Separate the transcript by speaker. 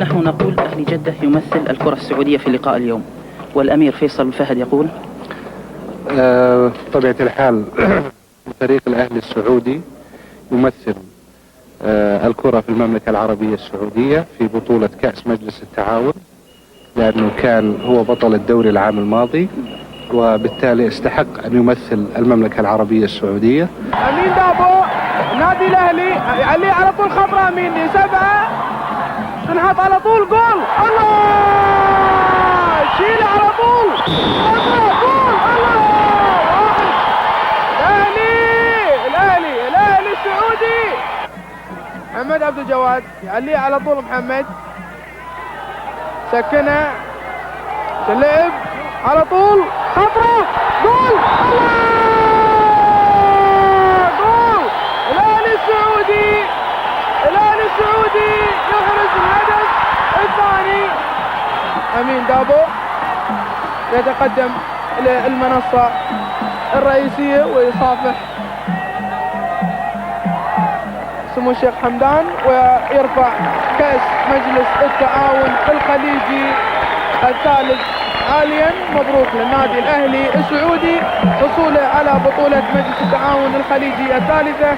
Speaker 1: نحن نقول أهلي جدة يمثل الكرة السعودية في اللقاء اليوم، والأمير فيصل فهد يقول
Speaker 2: بطبيعة الحال فريق الأهلي السعودي يمثل الكرة في المملكة العربية السعودية في بطولة كأس مجلس التعاون، لأنه كان هو بطل الدوري العام الماضي، وبالتالي استحق أن يمثل المملكة العربية السعودية.
Speaker 3: أمين دابو نادي الأهلي عليه على طول خطرة، أمين دي 7 تنحط على طول جول، الله شيل على طول، الله جول، الله الأهلي السعودي. محمد عبد الجواد يعليه على طول، محمد سكنه تلعب على طول خطرة جول، الله جول. الأهلي السعودي يحرز الهدف الثاني. أمين دابو يتقدم للمنصة الرئيسية ويصافح سمو الشيخ حمدان ويرفع كأس مجلس التعاون الخليجي الثالث حاليا. مبروك للنادي الأهلي السعودي حصوله على بطولة مجلس التعاون الخليجي الثالثة.